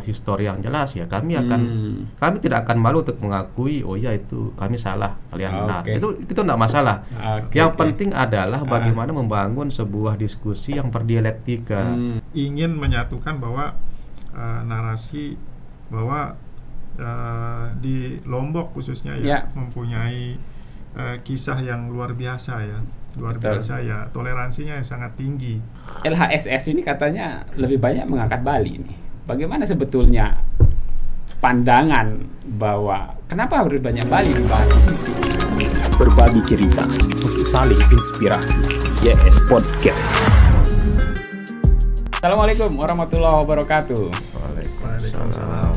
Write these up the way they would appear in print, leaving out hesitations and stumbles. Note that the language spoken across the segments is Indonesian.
histori yang jelas, ya kami tidak akan malu untuk mengakui, oh ya itu kami salah, kalian benar. Itu tidak masalah. Yang penting adalah bagaimana membangun sebuah diskusi yang berdialektika. Ingin menyatukan bahwa narasi bahwa di Lombok khususnya mempunyai kisah yang luar biasa ya. Biasa ya, toleransinya yang sangat tinggi. LHSS ini katanya lebih banyak mengangkat Bali nih. Bagaimana sebetulnya pandangan bahwa kenapa harus banyak Bali di Bali? Berbagi cerita untuk saling inspirasi. YS Podcast. Assalamualaikum warahmatullahi wabarakatuh. Waalaikumsalam.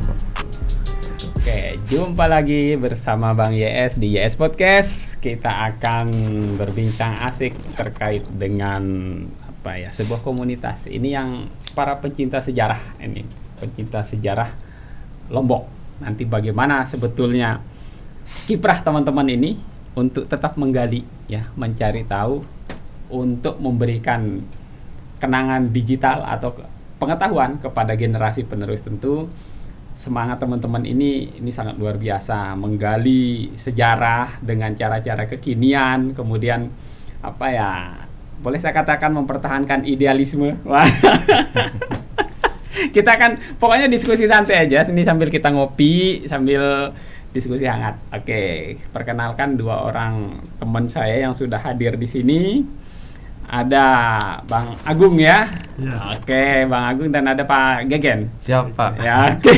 Oke, jumpa lagi bersama Bang YS di YS Podcast. Kita akan berbincang asik terkait dengan sebuah komunitas. Ini yang para pencinta sejarah ini, pencinta sejarah Lombok. Nanti bagaimana sebetulnya kiprah teman-teman ini untuk tetap menggali ya, mencari tahu untuk memberikan kenangan digital atau pengetahuan kepada generasi penerus. Tentu semangat teman-teman ini sangat luar biasa, menggali sejarah dengan cara-cara kekinian, kemudian boleh saya katakan mempertahankan idealisme. Kita kan pokoknya diskusi santai aja ini sambil kita ngopi, sambil diskusi hangat. Oke, perkenalkan dua orang teman saya yang sudah hadir di sini. Ada Bang Agung ya. Oke, Bang Agung, dan ada Pak Gegen. Siapa? Ya, oke.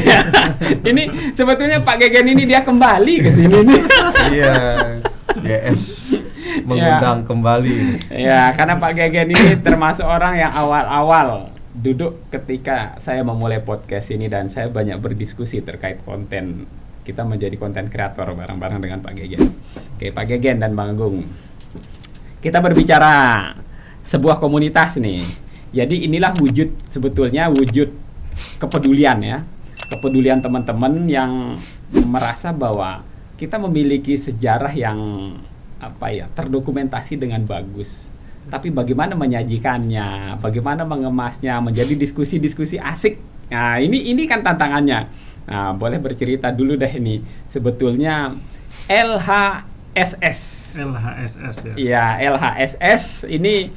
Ini sebetulnya Pak Gegen ini dia kembali ke sini nih. Iya. YS mengundang kembali. Ya, karena Pak Gegen ini termasuk orang yang awal-awal duduk ketika saya memulai podcast ini, dan saya banyak berdiskusi terkait konten. Kita menjadi konten kreator bareng-bareng dengan Pak Gegen. Oke, Pak Gegen dan Bang Agung. Kita berbicara sebuah komunitas nih. Jadi inilah sebetulnya wujud kepedulian ya. Kepedulian teman-teman yang merasa bahwa kita memiliki sejarah yang terdokumentasi dengan bagus. Tapi bagaimana menyajikannya, bagaimana mengemasnya menjadi diskusi-diskusi asik. Nah, ini kan tantangannya. Nah, boleh bercerita dulu deh ini. Sebetulnya LHSS ya. Iya, LHSS ini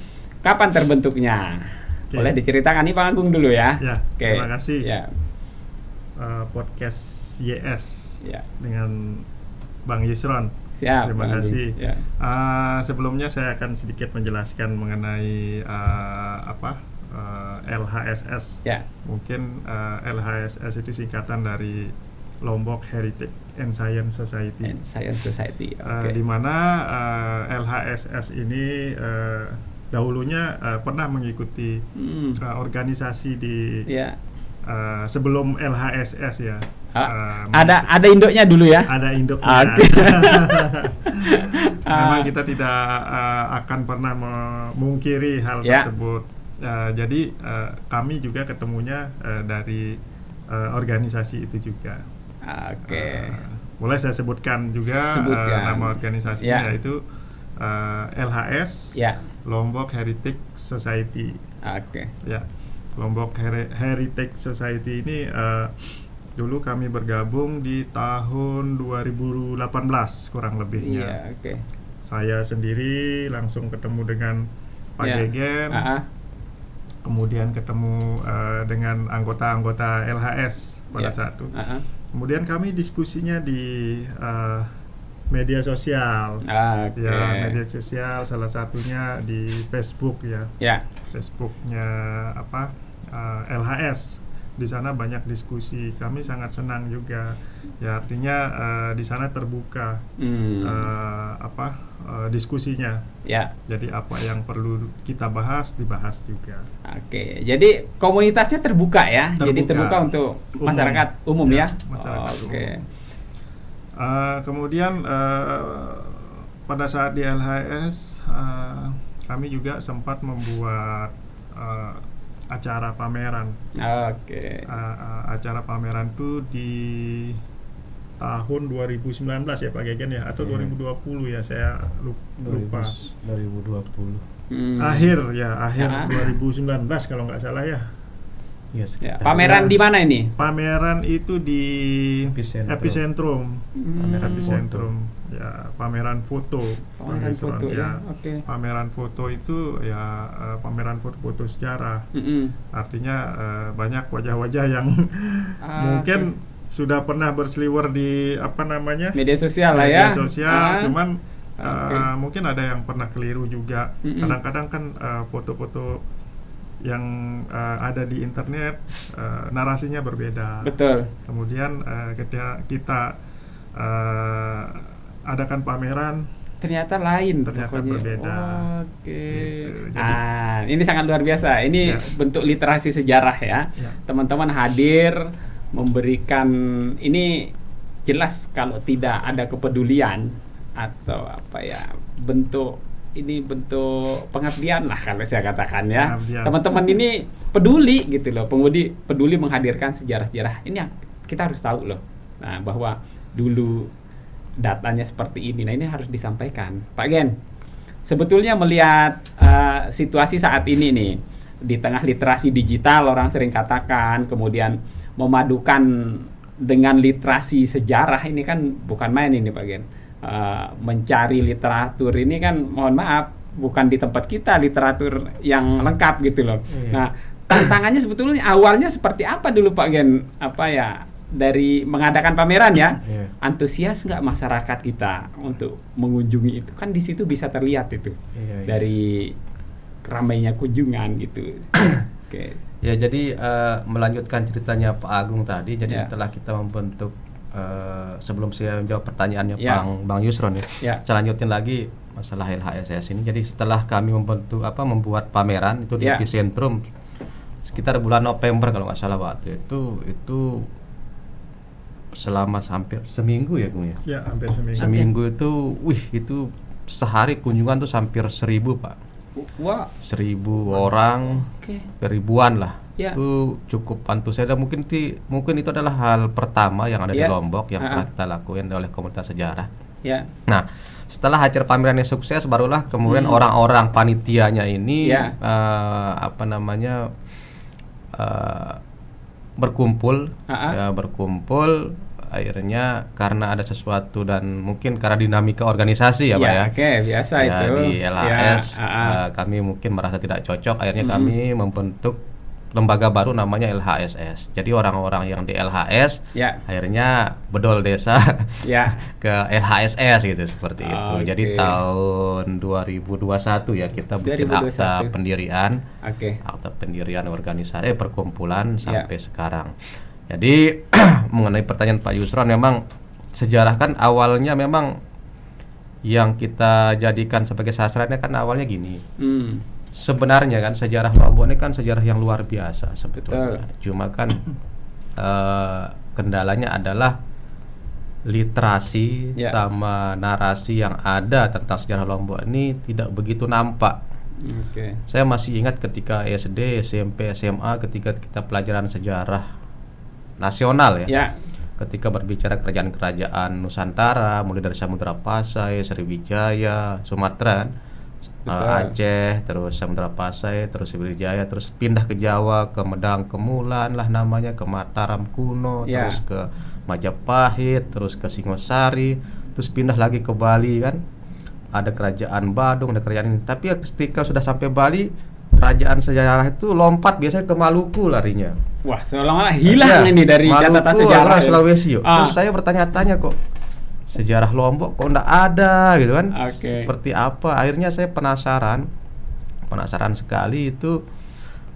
kapan terbentuknya? Boleh diceritakan nih Pak Agung dulu ya. Ya, terima kasih. Ya. Podcast YS ya, dengan Bang Yusron. Siap, terima kasih. Ya. Sebelumnya saya akan sedikit menjelaskan mengenai LHSS. Ya. Mungkin LHSS itu singkatan dari Lombok Heritage and Science Society. Di mana LHSS ini dahulunya pernah mengikuti organisasi di sebelum LHSS ya. Ada induknya dulu ya? Ada induknya. Memang kita tidak akan pernah memungkiri hal tersebut. Jadi kami juga ketemunya dari organisasi itu juga. Boleh saya sebutkan juga nama organisasinya, yaitu LHS, Lombok Heritage Society. Ya, Lombok Heritage Society ini dulu kami bergabung di tahun 2018 kurang lebihnya. Saya sendiri langsung ketemu dengan Pak Gegen, kemudian ketemu dengan anggota-anggota LHS pada saat itu. Kemudian kami diskusinya di media sosial. Ya, media sosial, salah satunya di Facebook ya. Facebooknya LHS. Di sana banyak diskusi. Kami sangat senang juga. Ya, artinya di sana terbuka diskusinya. Jadi apa yang perlu kita bahas dibahas juga. Jadi komunitasnya terbuka ya. Jadi terbuka untuk masyarakat umum ya. Masyarakat umum. Kemudian pada saat di LHS kami juga sempat membuat acara pameran. Acara pameran itu di tahun 2019 ya Pak Gegen ya, atau 2020 ya, saya lupa. 2020. Akhir 2019 kalau nggak salah ya. Ya, pameran di mana ini? Pameran itu di Epicentrum. Pameran Epicentrum. Ya, pameran foto. Pameran foto ya. Oke. Pameran foto itu ya pameran foto-foto sejarah. Artinya banyak wajah-wajah yang mungkin sudah pernah berseliwer di media sosial lah ya. Media sosial, cuman mungkin ada yang pernah keliru juga. Kadang-kadang kan foto-foto yang ada di internet narasinya berbeda. Betul. Kemudian ketika kita adakan pameran, ternyata lain, ternyata pokoknya berbeda. Oke. Gitu. Jadi, ini sangat luar biasa. Ini bentuk literasi sejarah ya. Teman-teman hadir memberikan, ini jelas kalau tidak ada kepedulian atau bentuk pengabdian lah kalau saya katakan ya. Teman-teman ini peduli gitu loh, peduli menghadirkan sejarah-sejarah. Ini yang kita harus tahu loh. Nah, bahwa dulu datanya seperti ini. Nah, ini harus disampaikan. Pak Gen, sebetulnya melihat situasi saat ini nih, di tengah literasi digital orang sering katakan, kemudian memadukan dengan literasi sejarah, ini kan bukan main ini Pak Gen. Mencari literatur ini kan, mohon maaf, bukan di tempat kita literatur yang lengkap gitu loh. Nah, tantangannya sebetulnya awalnya seperti apa dulu Pak Gen? Dari mengadakan pameran ya, antusias nggak masyarakat kita untuk mengunjungi itu? Kan di situ bisa terlihat itu dari ramainya kunjungan gitu. Oke. Ya, jadi melanjutkan ceritanya Pak Agung tadi. Jadi setelah kita membentuk, sebelum saya menjawab pertanyaannya Bang Yusron ya, saya lanjutin lagi masalah LHSS ini. Jadi setelah kami membuat pameran itu di Epicentrum sekitar bulan November kalau nggak salah waktu itu selama hampir seminggu ya Gung ya. Ya, hampir seminggu. Seminggu itu sehari kunjungan tuh hampir 1.000 Pak. Wah. 1.000 orang, ribuan lah. Itu cukup antusias. Mungkin itu adalah hal pertama yang ada di Lombok yang telah kita lakukan oleh komunitas sejarah. Nah, setelah acara pamerannya sukses, barulah kemudian orang-orang panitianya ini berkumpul, akhirnya karena ada sesuatu dan mungkin karena dinamika organisasi ya Pak ya. Oke, biasa itu. Di LHS kami mungkin merasa tidak cocok, akhirnya kami membentuk lembaga baru namanya LHSS. Jadi orang-orang yang di LHS akhirnya bedol desa ke LHSS gitu, seperti itu. Jadi tahun 2021 ya kita bikin akta pendirian, akta pendirian organisasi perkumpulan sampai sekarang. Jadi mengenai pertanyaan Pak Yusron, memang sejarah kan awalnya memang yang kita jadikan sebagai sasarannya kan awalnya gini. Sebenarnya kan sejarah Lombok ini kan sejarah yang luar biasa sebetulnya. Cuma kan kendalanya adalah literasi sama narasi yang ada tentang sejarah Lombok ini tidak begitu nampak. Saya masih ingat ketika SD, SMP, SMA ketika kita pelajaran sejarah nasional ya. Ketika berbicara kerajaan-kerajaan Nusantara, mulai dari Samudra Pasai, Sriwijaya, Sumatera, Aceh, terus Samudra Pasai, terus Sriwijaya, terus pindah ke Jawa, ke Medang, ke Mulan lah namanya, ke Mataram kuno, terus ke Majapahit, terus ke Singosari, terus pindah lagi ke Bali kan. Ada kerajaan Badung, ada kerajaan ini. Tapi ketika sudah sampai Bali, kerajaan sejarah itu lompat biasanya ke Maluku larinya. Wah, seolah-olah hilang ini dari catatan sejarah Sulawesi. Terus saya bertanya-tanya, kok sejarah Lombok kok enggak ada gitu kan? Seperti apa? Akhirnya saya penasaran sekali itu.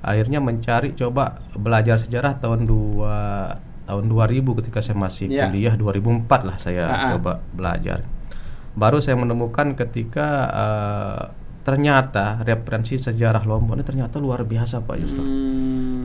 Akhirnya mencari, coba belajar sejarah tahun 2000 ketika saya masih kuliah, 2004 lah saya coba belajar. Baru saya menemukan ketika ternyata referensi sejarah Lombok ini ternyata luar biasa Pak Yusuf.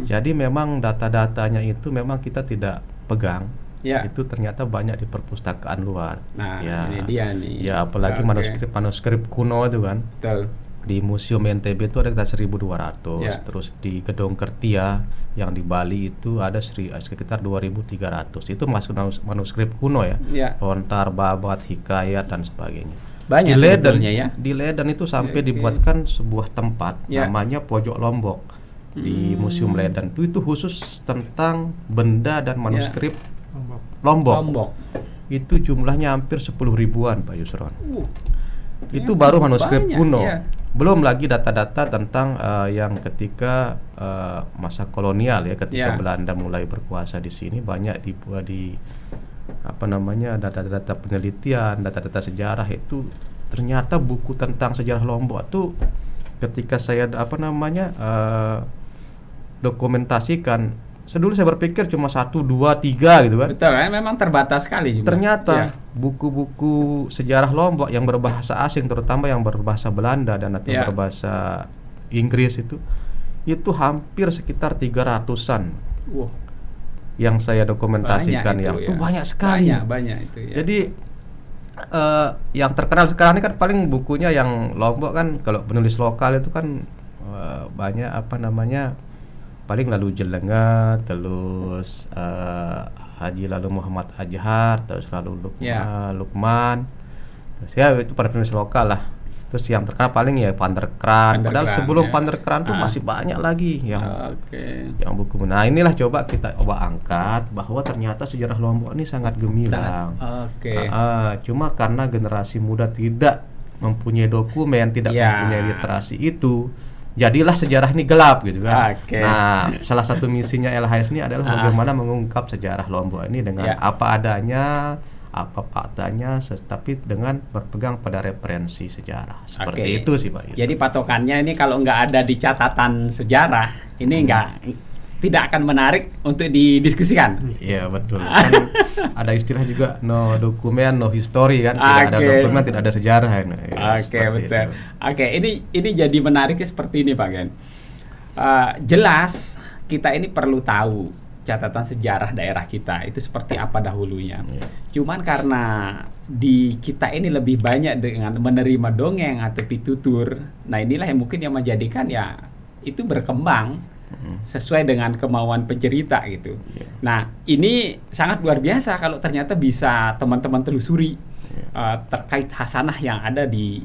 Jadi memang data-datanya itu memang kita tidak pegang. Itu ternyata banyak di perpustakaan luar. Nah, ini dia nih. Ya, apalagi manuskrip kuno itu kan. Betul. Di Museum NTB itu ada sekitar 1.200. Terus di Gedung Kertia yang di Bali itu ada sekitar 2.300. Itu masuk manuskrip kuno ya. Lontar, Babat, Hikayat dan sebagainya. Banyak sebetulnya ya. Di Ledan itu sampai dibuatkan sebuah tempat namanya Pojok Lombok. di Museum Ledan itu khusus tentang benda dan manuskrip Lombok. Itu jumlahnya hampir 10 ribuan Pak Yusron. Itu baru manuskrip kuno. Belum lagi data-data tentang yang ketika masa kolonial ya, ketika Belanda mulai berkuasa di sini, banyak dibuat di data-data penelitian, data-data sejarah. Itu ternyata buku tentang sejarah Lombok itu ketika saya dokumentasikan, dulu saya berpikir cuma 1, 2, 3 gitu kan. Betul, memang terbatas sekali juga. Ternyata buku-buku sejarah Lombok yang berbahasa asing, terutama yang berbahasa Belanda dan atau berbahasa Inggris itu hampir sekitar 300-an. Yang saya dokumentasikan itu banyak sekali. Banyak itu ya. Jadi yang terkenal sekarang ini kan paling bukunya yang Lombok kan, kalau penulis lokal itu kan banyak paling Lalu Jelengat, terus Haji Lalu Muhammad Ajhar, terus lalu Lukman. Terus ya itu para penulis lokal lah. Terus yang terkenal paling ya Van der Kraan. Padahal sebelum Van der Kraan tuh masih banyak lagi yang buku. Nah, inilah coba kita angkat bahwa ternyata sejarah Lombok ini sangat gemilang. Cuma karena generasi muda tidak mempunyai dokumen, tidak mempunyai literasi itu, jadilah sejarah ini gelap gitu kan. Nah, salah satu misinya LHS ini adalah bagaimana mengungkap sejarah Lombok ini dengan apa adanya, apa faktanya, tapi dengan berpegang pada referensi sejarah. Seperti itu sih Pak. Jadi patokannya ini kalau nggak ada di catatan sejarah, ini tidak akan menarik untuk didiskusikan. Iya betul. Kan ada istilah juga no dokumen no history kan. Tidak ada dokumen, tidak ada sejarah. Betul. Ini jadi menariknya seperti ini Pak Gen. Jelas kita ini perlu tahu catatan sejarah daerah kita itu seperti apa dahulunya. Cuman karena di kita ini lebih banyak dengan menerima dongeng atau pitutur. Nah inilah yang mungkin yang menjadikan itu berkembang sesuai dengan kemauan pencerita gitu. Nah ini sangat luar biasa kalau ternyata bisa teman-teman telusuri terkait hasanah yang ada di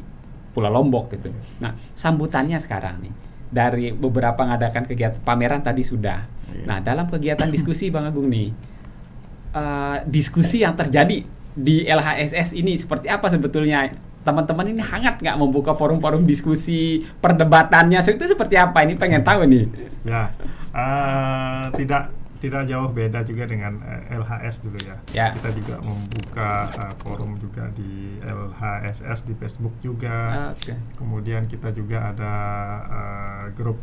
Pulau Lombok gitu. Nah sambutannya sekarang nih dari beberapa mengadakan kegiatan pameran tadi sudah. Nah dalam kegiatan diskusi Bang Agung nih, diskusi yang terjadi di LHSS ini seperti apa sebetulnya? Teman-teman ini hangat nggak membuka forum-forum diskusi, perdebatannya itu seperti apa? Ini pengen tahu nih. Tidak jauh beda juga dengan LHS dulu ya. Kita juga membuka forum juga di LHSS di Facebook juga. Kemudian kita juga ada grup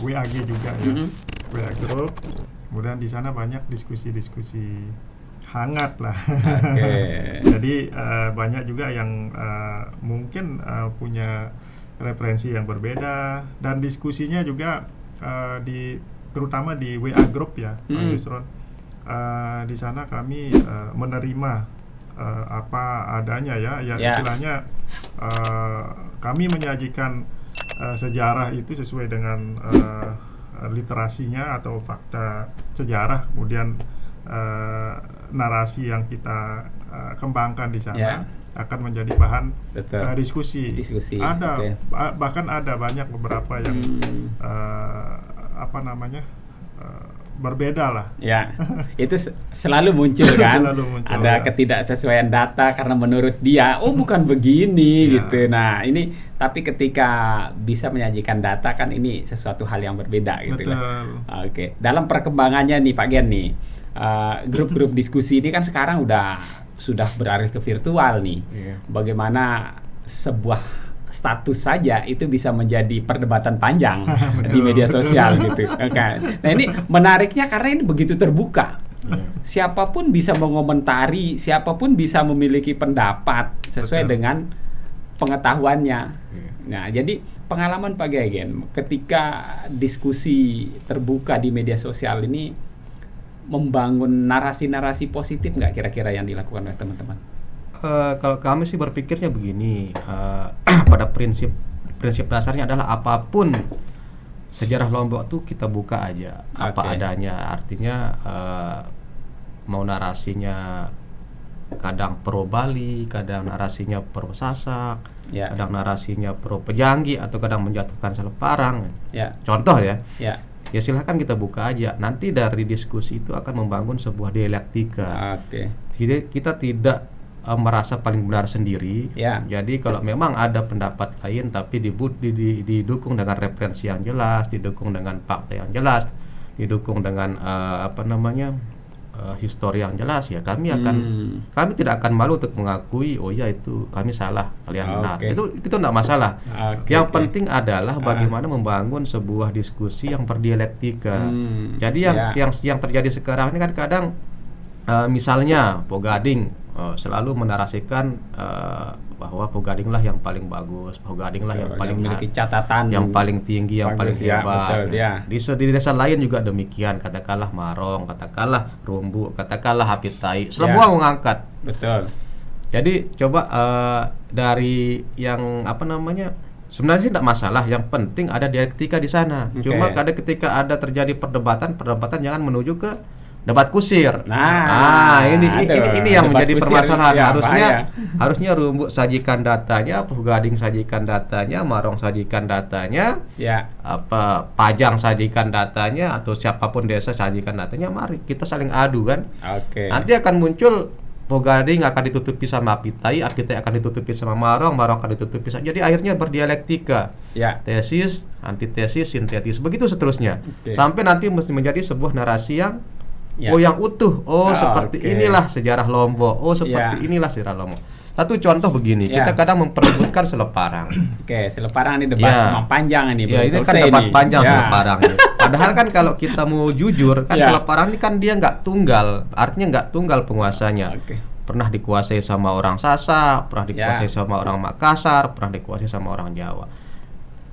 WAG juga ya. WA Group. Kemudian di sana banyak diskusi-diskusi hangat lah. Jadi banyak juga yang mungkin punya referensi yang berbeda, dan diskusinya juga terutama di WA Group ya, Pak Yusron. Di sana kami menerima apa adanya istilahnya kami menyajikan sejarah itu sesuai dengan literasinya atau fakta sejarah, kemudian narasi yang kita kembangkan di sana akan menjadi bahan diskusi. Ada bahkan ada banyak beberapa yang berbeda lah. Itu selalu muncul kan. Ada ketidaksesuaian data karena menurut dia bukan begini gitu. Nah ini tapi ketika bisa menyajikan data kan ini sesuatu hal yang berbeda gitu lah. Dalam perkembangannya nih Pak Gen nih, grup-grup diskusi ini kan sekarang sudah beralih ke virtual nih. Bagaimana sebuah status saja itu bisa menjadi perdebatan panjang di media sosial gitu. Nah ini menariknya karena ini begitu terbuka. Siapapun bisa mengomentari, siapapun bisa memiliki pendapat sesuai dengan pengetahuannya. Nah jadi pengalaman Pak Gegen ketika diskusi terbuka di media sosial ini membangun narasi-narasi positif nggak kira-kira yang dilakukan oleh teman-teman? Kalau kami sih berpikirnya begini, pada prinsip dasarnya adalah apapun sejarah Lombok tuh kita buka aja apa adanya. Artinya mau narasinya kadang pro Bali, kadang narasinya pro Sasak, kadang narasinya pro Pejanggi, atau kadang menjatuhkan Seleparang. Contoh ya. Ya silahkan kita buka aja. Nanti dari diskusi itu akan membangun sebuah dialektika. Jadi kita tidak merasa paling benar sendiri. Jadi kalau memang ada pendapat lain tapi didukung dengan referensi yang jelas, didukung dengan fakta yang jelas, didukung dengan histori yang jelas, ya kami tidak akan malu untuk mengakui oh ya itu kami salah, kalian benar. Itu tidak masalah. Yang penting adalah bagaimana membangun sebuah diskusi yang berdialektika. Jadi yang terjadi sekarang ini kan kadang misalnya Po Gading selalu menarasikan bahwa Po Gading lah yang paling bagus, Po Gading lah yang paling memiliki catatan yang paling tinggi, yang paling hebat. Di desa lain juga demikian, katakanlah Marong, katakanlah Rumbu, katakanlah Hapitai, semua mengangkat. Betul. Jadi coba dari yang sebenarnya tidak masalah, yang penting ada dialektika di sana. Cuma ketika ada terjadi perdebatan jangan menuju ke debat kusir. Ini yang menjadi permasalahan. Harusnya Rumbu sajikan datanya, Po Gading sajikan datanya, Marong sajikan datanya, Pajang sajikan datanya, atau siapapun desa sajikan datanya. Mari kita saling adu kan. Nanti akan muncul Po Gading akan ditutupi sama Apitai akan ditutupi sama Marong akan ditutupi sama. Jadi akhirnya berdialektika. Tesis, antitesis, sintetis, begitu seterusnya. Sampai nanti mesti menjadi sebuah narasi yang yang utuh. Seperti inilah sejarah Lombok. Seperti inilah sejarah Lombok. Satu contoh begini, kita kadang memperebutkan Seleparang. Seleparang ini debat panjang ini. Ini kan debat panjang Seleparang ini. Padahal kan kalau kita mau jujur, kan Seleparang ini kan dia nggak tunggal, artinya nggak tunggal penguasanya. Pernah dikuasai sama orang Sasak, pernah dikuasai sama orang Makassar, pernah dikuasai sama orang Jawa.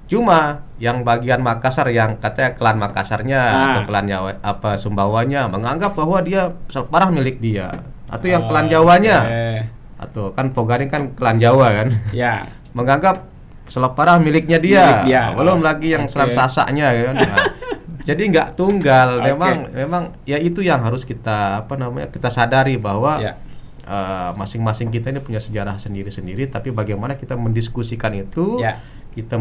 Cuma yang bagian Makassar, yang katanya klan Makassarnya atau klan Sumbawanya menganggap bahwa dia Seleparang milik dia, atau yang klan Jawanya, atau kan Po Gading kan klan Jawa kan, menganggap Seleparang miliknya dia. Belum lagi yang klan Sasaknya kan. Jadi nggak tunggal. Memang ya itu yang harus kita kita sadari bahwa masing-masing kita ini punya sejarah sendiri-sendiri, tapi bagaimana kita mendiskusikan itu, kita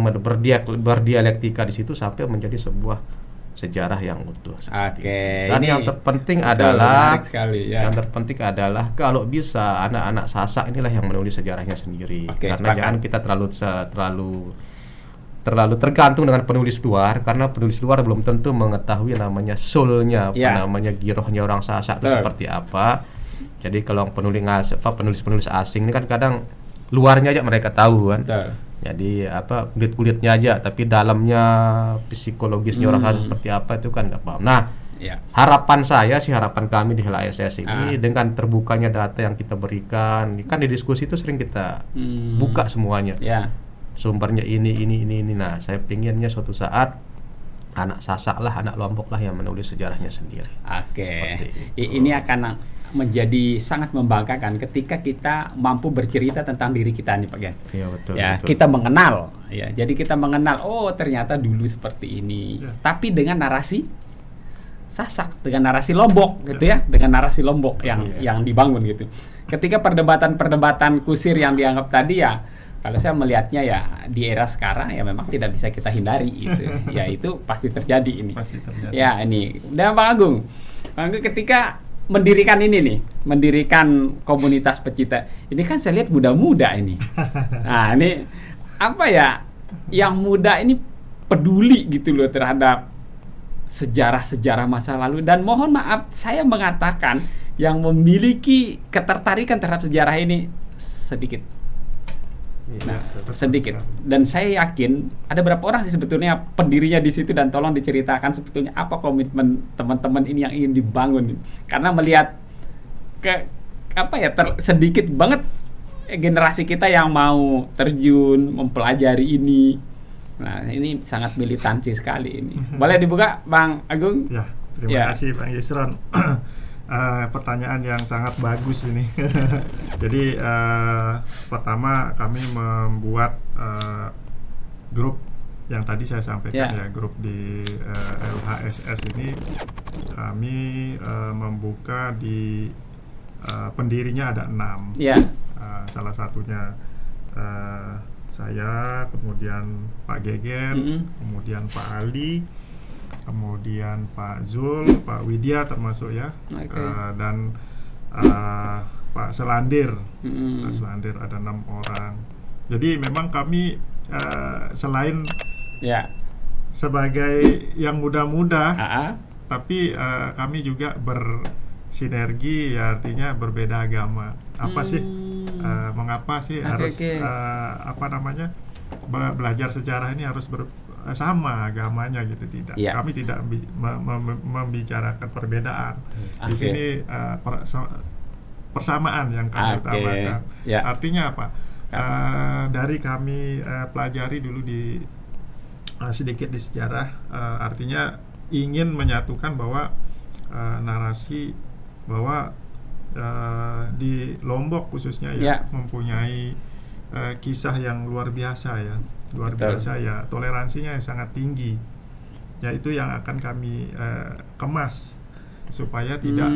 berdialektika di situ sampai menjadi sebuah sejarah yang utuh. Dan yang terpenting adalah kalau bisa anak-anak Sasak inilah yang menulis sejarahnya sendiri. Karena jangan kita terlalu tergantung dengan penulis luar, karena penulis luar belum tentu mengetahui namanya soulnya, namanya girohnya orang Sasak itu seperti apa. Jadi kalau penulis asing ini kan kadang luarnya aja mereka tahu kan. Jadi kulit-kulitnya aja, tapi dalamnya psikologisnya orang Sasak seperti apa itu kan nggak paham. Nah, harapan kami di LHSS ini dengan terbukanya data yang kita berikan, kan di diskusi itu sering kita buka semuanya. Sumbernya ini. Nah, saya pinginnya suatu saat anak Sasak lah, anak Lombok lah yang menulis sejarahnya sendiri. Ini akan menjadi sangat membanggakan ketika kita mampu bercerita tentang diri kita nih Pak Gen. Betul. Kita mengenal, jadi kita mengenal, ternyata dulu seperti ini. Tapi dengan narasi Sasak, dengan narasi Lombok gitu dengan narasi Lombok yang dibangun gitu. Ketika perdebatan kusir yang dianggap tadi kalau saya melihatnya di era sekarang memang tidak bisa kita hindari gitu. Itu pasti terjadi ini. Ini. Dan Bang Agung ketika mendirikan komunitas pecinta ini kan saya lihat muda-muda ini. Nah, ini yang muda ini peduli gitu loh terhadap sejarah-sejarah masa lalu, dan mohon maaf saya mengatakan yang memiliki ketertarikan terhadap sejarah ini sedikit. Sedikit. Dan saya yakin ada berapa orang sih sebetulnya pendirinya di situ, dan tolong diceritakan sebetulnya apa komitmen teman-teman ini yang ingin dibangun. Karena melihat sedikit banget generasi kita yang mau terjun mempelajari ini. Nah, ini sangat militansi sekali ini. Boleh dibuka Bang Agung? Terima kasih Bang Yusron. Pertanyaan yang sangat bagus ini. Jadi pertama kami membuat grup yang tadi saya sampaikan grup di LHSS ini kami membuka di pendirinya ada 6. Salah satunya saya, kemudian Pak Gegen, kemudian Pak Ali, kemudian Pak Zul, Pak Widya termasuk ya, dan Pak Selandir. Pak Selandir ada 6 orang. Jadi memang kami selain sebagai yang muda-muda, tapi kami juga bersinergi, ya artinya berbeda agama. Apa sih? Mengapa sih harus belajar sejarah ini harus sama agamanya gitu? Tidak. Kami tidak membicarakan perbedaan. Di sini persamaan yang kami utamakan. Artinya apa? Dari kami pelajari dulu sedikit di sejarah, artinya ingin menyatukan bahwa narasi bahwa di Lombok khususnya mempunyai kisah yang luar biasa ya, biasa ya, toleransinya yang sangat tinggi. Ya itu yang akan kami kemas supaya tidak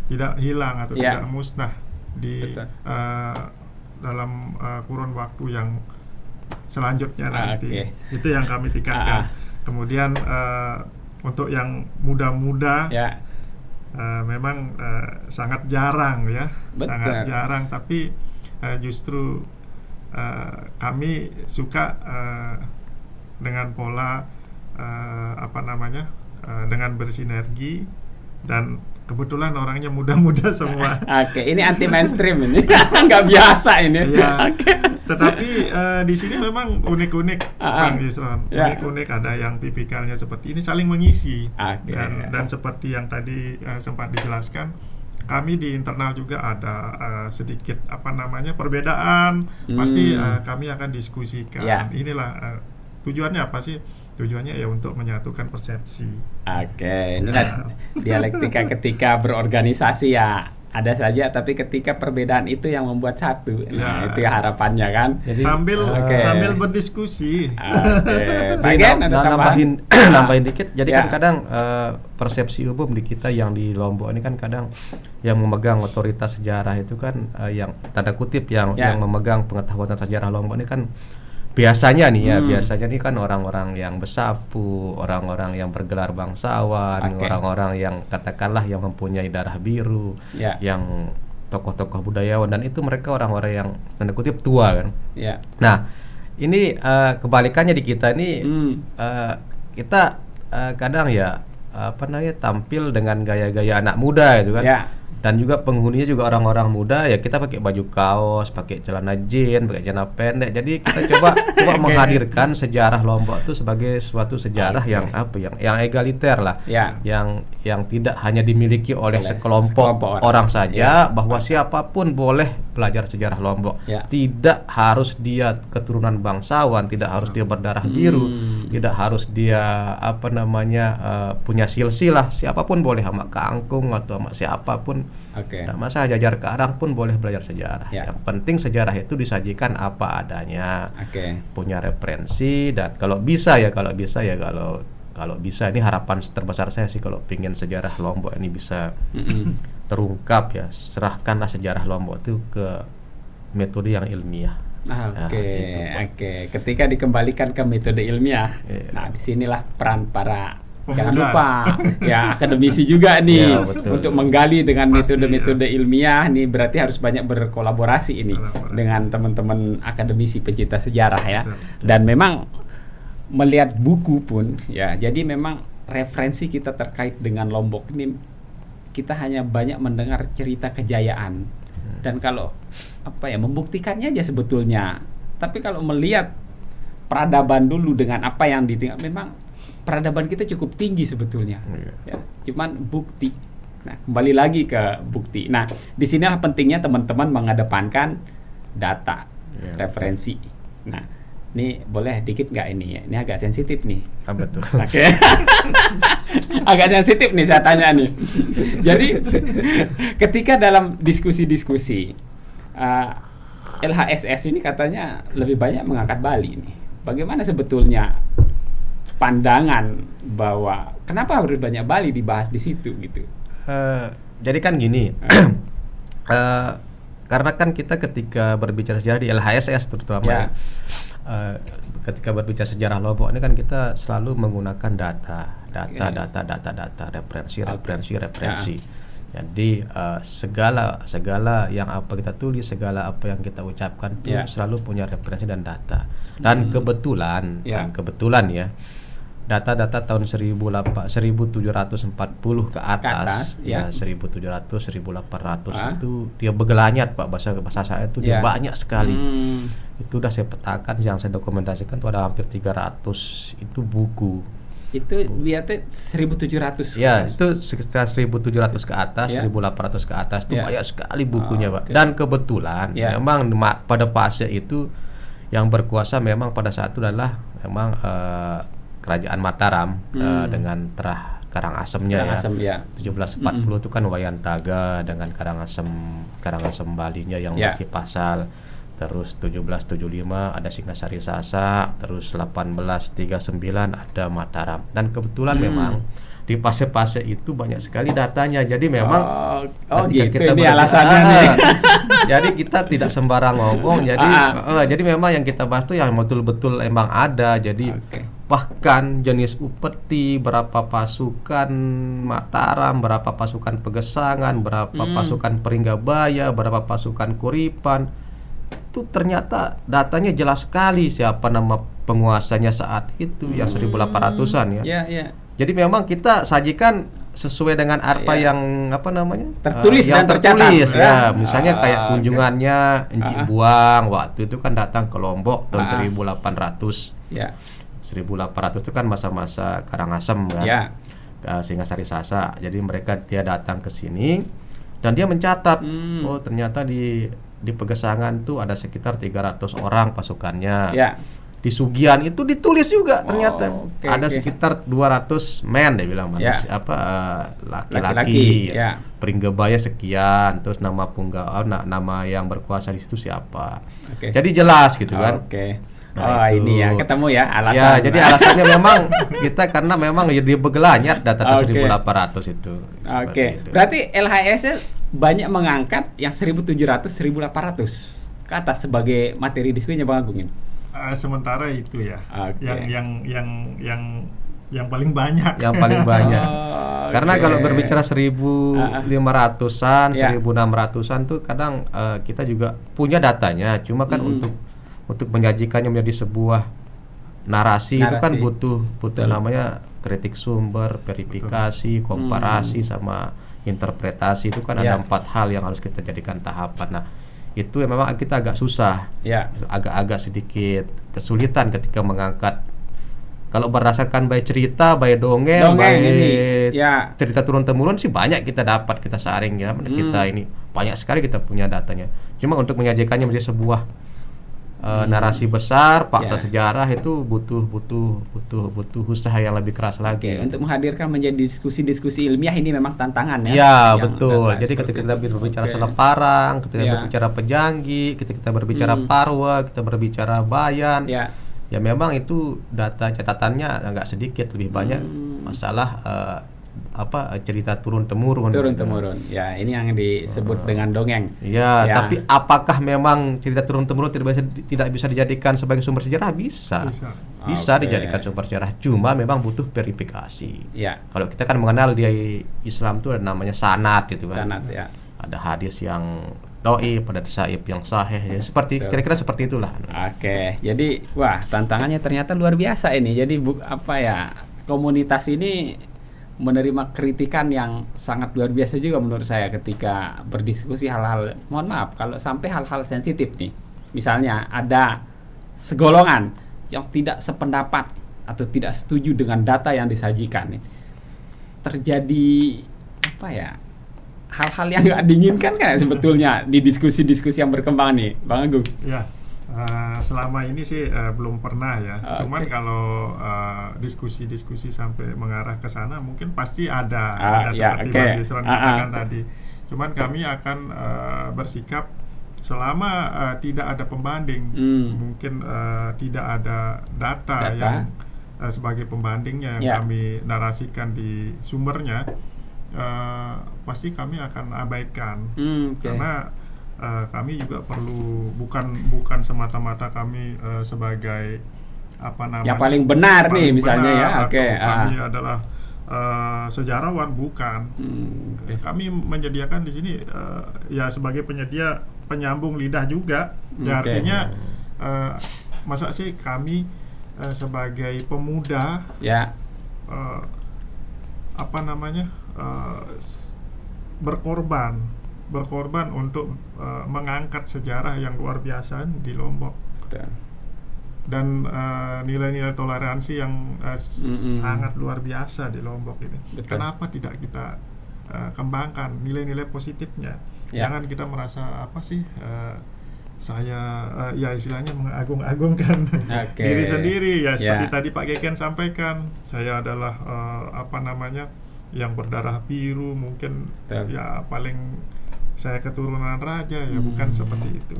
tidak hilang atau tidak musnah di dalam kurun waktu yang selanjutnya nanti. Itu yang kami tingkatkan. Kemudian untuk yang muda-muda memang sangat jarang ya. Sangat jarang, tapi justru kami suka dengan pola dengan bersinergi, dan kebetulan orangnya muda-muda semua. Ini anti mainstream ini, nggak biasa ini. Tetapi di sini memang unik-unik, Bang Yusron. Unik-unik, ada yang tipikalnya seperti ini, saling mengisi. Dan seperti yang tadi sempat dijelaskan, kami di internal juga ada sedikit perbedaan. Pasti kami akan diskusikan. Inilah tujuannya apa sih? Tujuannya ya untuk menyatukan persepsi. Inilah dialektika ketika berorganisasi ya. Ada saja, tapi ketika perbedaan itu yang membuat satu. Itu harapannya kan. Jadi, sambil berdiskusi. Nambahin dikit. Jadi kan kadang persepsi umum di kita yang di Lombok ini kan kadang yang memegang otoritas sejarah itu kan yang tanda kutip yang memegang pengetahuan sejarah Lombok ini kan biasanya nih kan orang-orang yang besapu, orang-orang yang bergelar bangsawan, orang-orang yang katakanlah yang mempunyai darah biru, yang tokoh-tokoh budayawan, dan itu mereka orang-orang yang tanda kutip tua kan. Nah, ini kebalikannya di kita ini, kita kadang tampil dengan gaya-gaya anak muda itu kan. Dan juga penghuninya juga orang-orang muda, ya kita pakai baju kaos, pakai celana jeans, pakai celana pendek. Jadi kita coba menghadirkan sejarah Lombok itu sebagai suatu sejarah yang egaliter lah, yang tidak hanya dimiliki oleh sekelompok orang saja, bahwa siapapun boleh belajar sejarah Lombok. Tidak harus dia keturunan bangsawan, tidak harus dia berdarah biru, tidak harus dia punya silsilah, siapapun boleh, sama kangkung atau sama siapapun. Nah, masa Jajar Karang pun boleh belajar sejarah. Yang penting sejarah itu disajikan apa adanya, punya referensi, dan kalau bisa ini harapan terbesar saya sih, kalau pingin sejarah Lombok ini bisa terungkap ya, serahkanlah sejarah Lombok itu ke metode yang ilmiah. Ketika dikembalikan ke metode ilmiah, nah disinilah peran para jangan lupa akademisi juga nih untuk menggali dengan metode-metode ilmiah nih. Berarti harus banyak berkolaborasi ini dengan teman-teman akademisi pecinta sejarah ya. Dan memang melihat buku pun jadi memang referensi kita terkait dengan Lombok ini, kita hanya banyak mendengar cerita kejayaan, dan kalau membuktikannya aja sebetulnya. Tapi kalau melihat peradaban dulu dengan apa yang ditinggal, memang peradaban kita cukup tinggi sebetulnya. Cuman bukti. Nah, kembali lagi ke bukti. Nah, disinilah pentingnya teman-teman mengedepankan data, referensi. Nah, ini boleh dikit nggak ini? Ini agak sensitif nih. Betul. Agak sensitif nih saya tanya nih. Jadi, ketika dalam diskusi-diskusi, LHSS ini katanya lebih banyak mengangkat Bali nih. Bagaimana sebetulnya pandangan bahwa kenapa harus banyak Bali dibahas di situ gitu? Jadi kan gini, karena kan kita ketika berbicara sejarah di LHSS terutama, ketika berbicara sejarah Lombok ini kan kita selalu menggunakan data, referensi. Jadi segala yang apa kita tulis, segala apa yang kita ucapkan itu selalu punya referensi dan data. Dan kebetulan ya, data-data tahun 1740 ke atas, 1700 1800 itu dia begelanyat Pak, bahasa saya itu dia banyak sekali. Itu udah saya petakan, yang saya dokumentasikan itu ada hampir 300 itu buku. Itu biasanya 1700 ya, itu sekitar 1700 ke atas, 1800 ke atas itu banyak sekali bukunya Pak. Dan kebetulan memang pada fase itu yang berkuasa memang pada saat itu adalah memang Kerajaan Mataram dengan Terah Karangasemnya ya. 1740 itu kan Wayan Taga dengan Karangasem Balinya yang masih pasal. Terus 1775 ada Singasari Sasa, terus 1839 ada Mataram. Dan kebetulan memang di fase-fase itu banyak sekali datanya. Jadi memang ketika kita ini alasannya nih. Jadi kita tidak sembarang ngomong. Jadi memang yang kita bahas itu yang betul-betul emang ada. Jadi bahkan jenis upeti, berapa pasukan Mataram, berapa pasukan Pegesangan, berapa pasukan Peringgabaya, berapa pasukan Kuripan, itu ternyata datanya jelas sekali siapa nama penguasanya saat itu yang 1800-an ya. Jadi memang kita sajikan sesuai dengan apa yang tertulis yang dan tercatat ya. Misalnya kayak kunjungannya Encik Buang waktu itu kan datang ke Lombok tahun 1800. 1800 itu kan masa-masa Karangasem kan. Singasari Sasa. Jadi dia datang ke sini dan dia mencatat ternyata di Pegesangan tuh ada sekitar 300 orang pasukannya. Di Sugian itu ditulis juga ternyata ada sekitar 200 men, dia bilang manusia laki-laki. Peringgabaya sekian, terus nama nama yang berkuasa di situ siapa. Jadi jelas gitu kan. Ini ya ketemu ya alasan. Ya, jadi alasannya memang kita karena memang dia begelanyat data 1800 itu. Berarti LHS banyak mengangkat yang 1700 1800 ke atas sebagai materi diskusinya Bang Agung ini. Sementara itu ya. Yang paling banyak. Yang paling banyak. Karena kalau berbicara 1500-an, 1600-an tuh kadang kita juga punya datanya, cuma kan untuk menyajikannya menjadi sebuah narasi itu kan butuh namanya kritik sumber, verifikasi, komparasi sama interpretasi. Itu kan ada 4 hal yang harus kita jadikan tahapan. Nah, itu memang kita agak susah, agak sedikit kesulitan ketika mengangkat. Kalau berdasarkan baik cerita, baik dongeng cerita turun temurun sih banyak kita dapat, kita saring ya. Kita ini banyak sekali kita punya datanya. Cuma untuk menyajikannya menjadi sebuah narasi besar, fakta sejarah itu butuh usaha yang lebih keras lagi. Untuk menghadirkan menjadi diskusi-diskusi ilmiah ini memang tantangan ya. Ya, betul. Jadi ketika kita berbicara Seleparang, ketika berbicara Pejanggi, ketika kita berbicara Parwa, kita berbicara Bayan. Ya memang itu data catatannya agak sedikit, lebih banyak masalah cerita turun temurun. Ya, ini yang disebut dengan dongeng. Tapi apakah memang cerita turun temurun tidak bisa dijadikan sebagai sumber sejarah? Bisa dijadikan sumber sejarah, cuma memang butuh verifikasi. Kalau kita kan mengenal di Islam itu ada namanya sanad gitu kan. Ada hadis yang doi, pada saib yang sahih ya, kira-kira seperti itulah. Jadi tantangannya ternyata luar biasa ini. Jadi komunitas ini menerima kritikan yang sangat luar biasa juga menurut saya ketika berdiskusi hal-hal, mohon maaf kalau sampai hal-hal sensitif nih, misalnya ada segolongan yang tidak sependapat atau tidak setuju dengan data yang disajikan nih, terjadi hal-hal yang nggak diinginkan kan sebetulnya di diskusi-diskusi yang berkembang nih Bang Agung. Selama ini sih belum pernah ya. Cuman kalau diskusi-diskusi sampai mengarah ke sana mungkin pasti ada seperti Bang Yusron katakan tadi. Cuman kami akan bersikap selama tidak ada pembanding, mungkin tidak ada data yang sebagai pembandingnya yang kami narasikan di sumbernya. pasti kami akan abaikan. Karena kami juga perlu bukan semata-mata kami sebagai apa namanya yang paling benar nih misalnya ya. Kami adalah sejarawan, bukan. Kami menyediakan di sini ya sebagai penyedia penyambung lidah juga. Ya artinya masa sih kami sebagai pemuda apa namanya berkorban untuk mengangkat sejarah yang luar biasa di Lombok. Dan nilai-nilai toleransi yang sangat luar biasa di Lombok ini. Kenapa tidak kita kembangkan nilai-nilai positifnya? Jangan kita merasa apa sih saya ya istilahnya mengagung-agungkan diri sendiri ya, seperti tadi Pak Geken sampaikan, saya adalah apa namanya yang berdarah biru, mungkin ya paling saya keturunan raja ya, bukan seperti itu.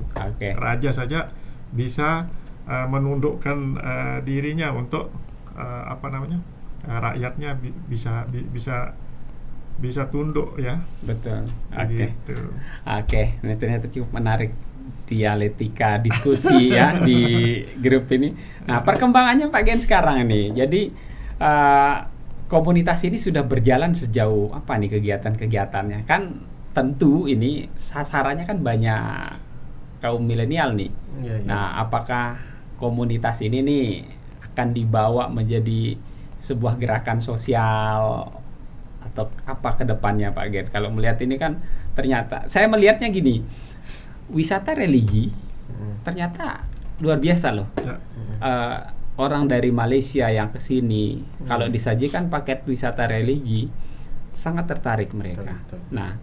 Raja saja bisa menundukkan dirinya untuk apa namanya rakyatnya bisa tunduk ya. Betul. Oke. Ini ternyata cukup menarik dialektika diskusi ya di grup ini. Nah, perkembangannya Pak Gen sekarang ini. Jadi komunitas ini sudah berjalan sejauh apa nih kegiatan-kegiatannya? Kan tentu ini sasarannya kan banyak kaum milenial nih. Nah, apakah komunitas ini nih akan dibawa menjadi sebuah gerakan sosial atau apa ke depannya Pak Gen? Kalau melihat ini kan ternyata saya melihatnya gini, wisata religi ternyata luar biasa loh. Orang dari Malaysia yang ke sini kalau disajikan paket wisata religi sangat tertarik mereka. Nah,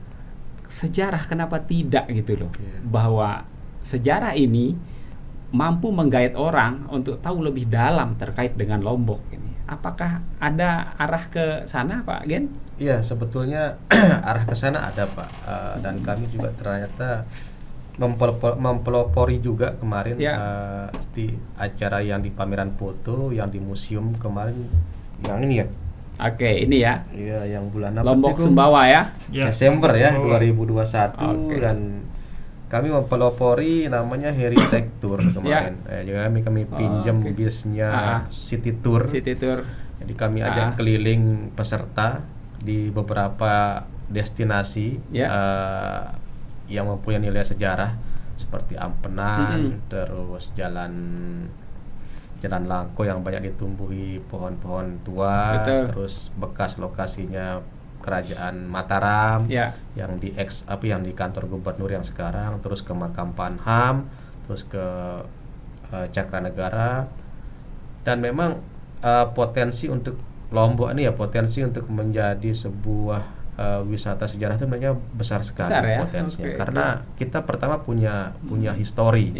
sejarah kenapa tidak gitu loh, bahwa sejarah ini mampu menggait orang untuk tahu lebih dalam terkait dengan Lombok ini. Apakah ada arah ke sana Pak Gen? Iya, sebetulnya arah ke sana ada Pak, dan kami juga ternyata mempelopori juga kemarin di acara yang di pameran foto yang di museum kemarin yang ini ya. Ini ya. Iya, yang bulan Lombok Sumbawa ya. Desember ya 2021 dan kami mempelopori namanya Heritage Tour kemarin. Kami pinjam bisnya City Tour. Jadi kami ajak keliling peserta di beberapa destinasi yang mempunyai nilai sejarah seperti Ampenan, terus jalan Langko yang banyak ditumbuhi pohon-pohon tua, terus bekas lokasinya Kerajaan Mataram yang di yang di kantor gubernur yang sekarang, terus ke makam Panham, terus ke Cakranegara, dan memang potensi untuk Lombok ini ya, potensi untuk menjadi sebuah wisata sejarah itu sebenarnya besar sekali potensinya, karena kita pertama punya histori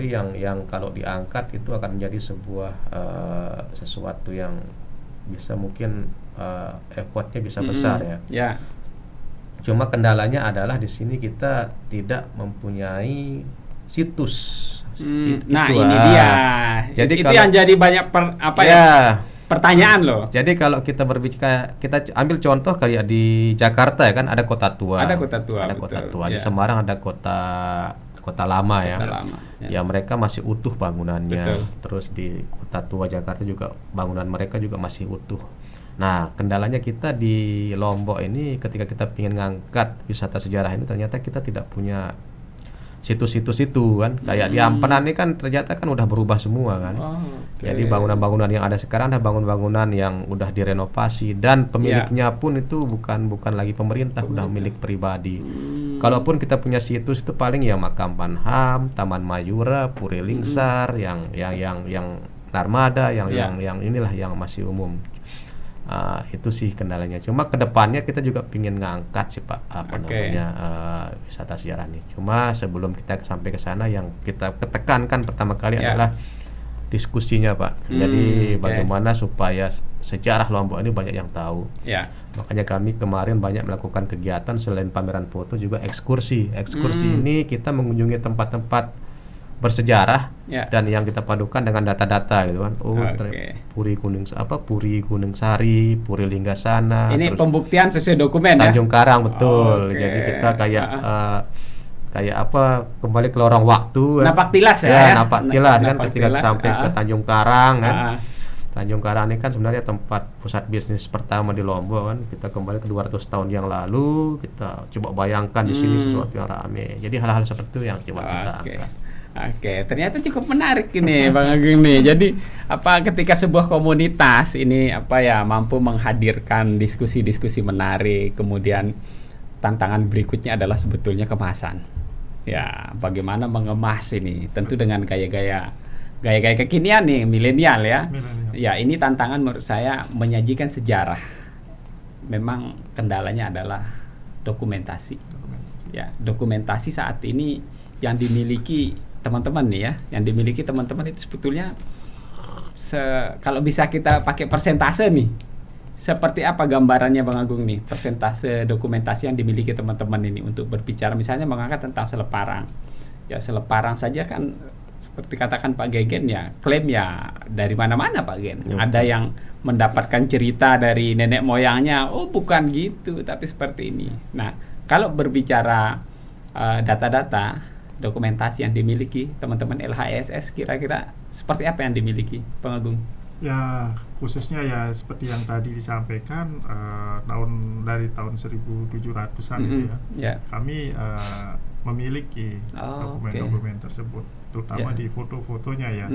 yang kalau diangkat itu akan menjadi sebuah sesuatu yang bisa mungkin effortnya bisa besar ya. Cuma kendalanya adalah di sini kita tidak mempunyai situs. Ini dia. Jadi itu yang jadi banyak pertanyaan loh. Jadi kalau kita berbicara, kita ambil contoh kali ya, di Jakarta ya kan ada kota tua. Ada kota tua. Di Semarang ada kota lama ya. Ya mereka masih utuh bangunannya. Terus di kota tua Jakarta juga bangunan mereka juga masih utuh. Nah, kendalanya kita di Lombok ini ketika kita ingin ngangkat wisata sejarah ini, ternyata kita tidak punya situs-situs itu kan. Kayak di Ampenan ini kan ternyata kan udah berubah semua kan. Jadi bangunan-bangunan yang ada sekarang adalah bangunan-bangunan yang udah direnovasi dan pemiliknya pun itu bukan lagi pemerintah, udah milik pribadi. Kalaupun kita punya situs itu paling ya makam Panham, Taman Mayura, Puri Lingsar, yang Narmada, yang inilah yang masih umum. Itu sih kendalanya. Cuma kedepannya kita juga pingin ngangkat sih Pak wisata sejarah ini. Cuma sebelum kita sampai ke sana, yang kita tekankan pertama kali adalah diskusinya Pak. Jadi bagaimana supaya sejarah Lombok ini banyak yang tahu. Makanya kami kemarin banyak melakukan kegiatan selain pameran foto juga ekskursi. Ini kita mengunjungi tempat-tempat bersejarah dan yang kita padukan dengan data-data gitu kan. Puri Gunung Sari, Puri Linggasana. Ini pembuktian sesuai dokumen Tanjung Karang betul. Jadi kita kayak kembali ke lorong waktu. Napak tilas ya. Napak tilas kan ketika sampai ke Tanjung Karang kan. Tanjung Karang ini kan sebenarnya tempat pusat bisnis pertama di Lombok kan. Kita kembali ke 200 tahun yang lalu, kita coba bayangkan di sini sesuatu yang ramai. Jadi hal-hal seperti itu yang coba kita angkat. Ternyata cukup menarik ini Bang Agung nih. Jadi ketika sebuah komunitas ini mampu menghadirkan diskusi-diskusi menarik, kemudian tantangan berikutnya adalah sebetulnya kemasan. Ya, bagaimana mengemas ini? Tentu dengan gaya-gaya kekinian nih, milenial ya. Ya, ini tantangan menurut saya menyajikan sejarah. Memang kendalanya adalah dokumentasi. Ya, dokumentasi saat ini yang dimiliki teman-teman nih ya, yang dimiliki teman-teman itu sebetulnya kalau bisa kita pakai persentase nih. Seperti apa gambarannya Bang Agung nih, persentase dokumentasi yang dimiliki teman-teman ini untuk berbicara misalnya mengangkat tentang Seleparang. Ya, Seleparang saja kan seperti katakan Pak Gegen ya, klaim ya dari mana-mana Pak Gen. Ada yang mendapatkan cerita dari nenek moyangnya, bukan gitu, tapi seperti ini. Nah, kalau berbicara data-data, dokumentasi yang dimiliki teman-teman LHSS, kira-kira seperti apa yang dimiliki Bang Agung? Ya, khususnya ya seperti yang tadi disampaikan dari tahun 1700-an gitu ya. Kami memiliki dokumen-dokumen tersebut, terutama di foto-fotonya ya.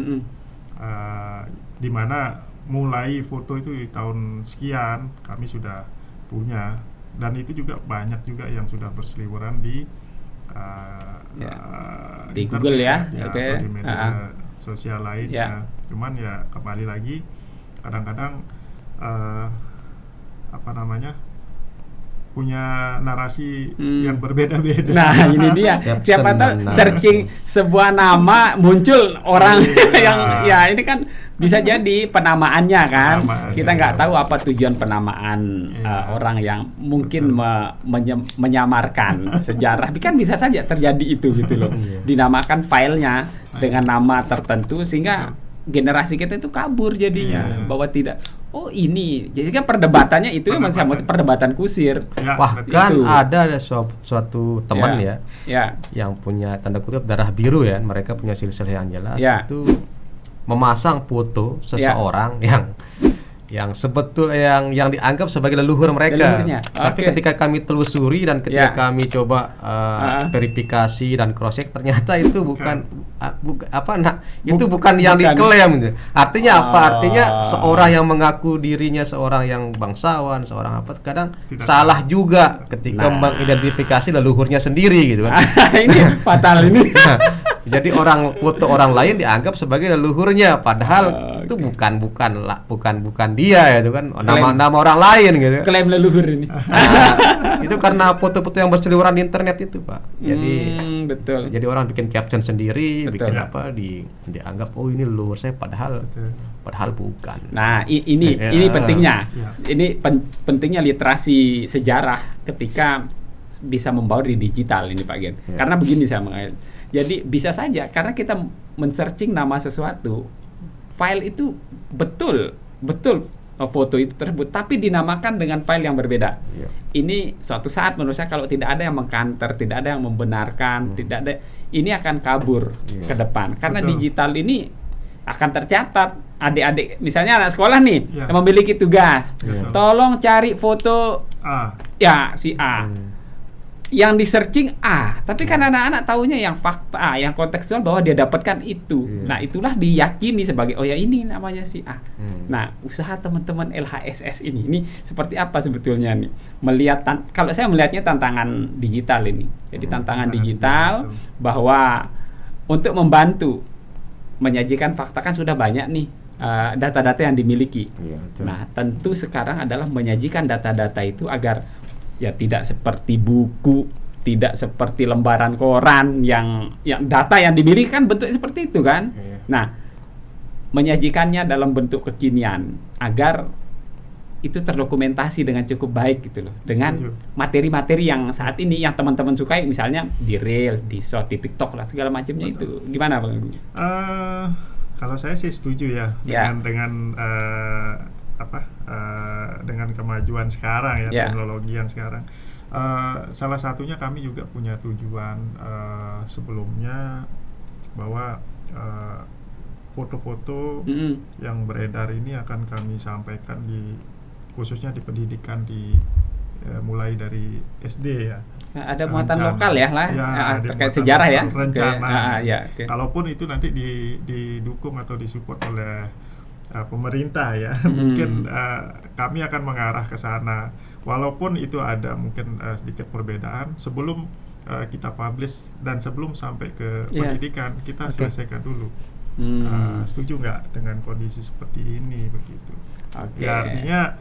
Di mana mulai foto itu di tahun sekian kami sudah punya, dan itu juga banyak juga yang sudah berseliweran di Google ya, atau di media sosial lainnya. Cuman ya kembali lagi kadang-kadang punya narasi yang berbeda-beda. Nah, ini dia. Siapa tahu searching sebuah nama muncul orang yang ya ini kan bisa jadi penamaannya kan. Kita nggak tahu apa tujuan penamaan orang yang mungkin menyamarkan sejarah. Tapi kan bisa saja terjadi itu gitu loh. Dinamakan filenya dengan nama tertentu sehingga generasi kita itu kabur jadinya bahwa tidak. Ini jadi kan perdebatannya itu masih perdebatan kusir. Bahkan ada suatu teman yang punya tanda kutip darah biru ya, mereka punya silsilah yang jelas itu memasang foto seseorang yang sebetulnya yang dianggap sebagai leluhur mereka. Tapi ketika kami telusuri dan ketika kami coba verifikasi dan cross check, ternyata itu itu bukan yang diklaim gitu. Artinya apa? Artinya seorang yang mengaku dirinya seorang yang bangsawan, seorang kadang salah juga ketika mengidentifikasi leluhurnya sendiri gitu kan. Ini fatal ini. Jadi foto orang lain dianggap sebagai leluhurnya, padahal itu bukan dia ya, itu kan nama orang lain gitu. Klaim leluhur ini. Itu karena foto-foto yang berseliweran di internet itu, Pak. Jadi betul. Jadi orang bikin caption sendiri, bikin dianggap ini leluhur saya, padahal bukan. Nah, ini pentingnya. Ini pentingnya literasi sejarah ketika bisa membawa di digital ini Pak Gen. Karena begini saya mengatakan. Jadi bisa saja karena kita men-searching nama sesuatu, file itu betul foto itu tersebut, tapi dinamakan dengan file yang berbeda. Ini suatu saat menurut saya kalau tidak ada yang mengkanter, tidak ada yang membenarkan, tidak ada, ini akan kabur ke depan. Karena digital ini akan tercatat. Adik-adik, misalnya anak sekolah nih yang memiliki tugas, tolong cari foto si A. Yang di searching tapi kan anak-anak taunya yang fakta yang kontekstual bahwa dia dapatkan itu. Nah, itulah diyakini sebagai ini namanya si A. Nah, usaha teman-teman LHSS ini seperti apa sebetulnya nih? Kalau saya melihatnya tantangan digital ini. Jadi tantangan digital bahwa untuk membantu menyajikan fakta kan sudah banyak nih data-data yang dimiliki. Nah, tentu sekarang adalah menyajikan data-data itu agar tidak seperti buku, tidak seperti lembaran koran yang data yang dimiliki kan bentuknya seperti itu kan. Nah, menyajikannya dalam bentuk kekinian agar itu terdokumentasi dengan cukup baik gitu loh, dengan materi-materi yang saat ini yang teman-teman sukai, misalnya di Reel, di Short, di TikTok lah segala macamnya. Itu gimana Bang Agung? Kalau saya sih setuju ya dengan dengan kemajuan sekarang ya, teknologi yang sekarang. Salah satunya kami juga punya tujuan sebelumnya bahwa foto-foto yang beredar ini akan kami sampaikan khususnya di pendidikan mulai dari SD ya. Ada muatan lokal ya lah, terkait sejarah ya. Rencana. Kalaupun itu nanti didukung atau disupport oleh pemerintah ya, mungkin kami akan mengarah ke sana. Walaupun itu ada mungkin sedikit perbedaan sebelum kita publish dan sebelum sampai ke pendidikan, kita selesaikan dulu. Setuju nggak dengan kondisi seperti ini begitu? Ya, artinya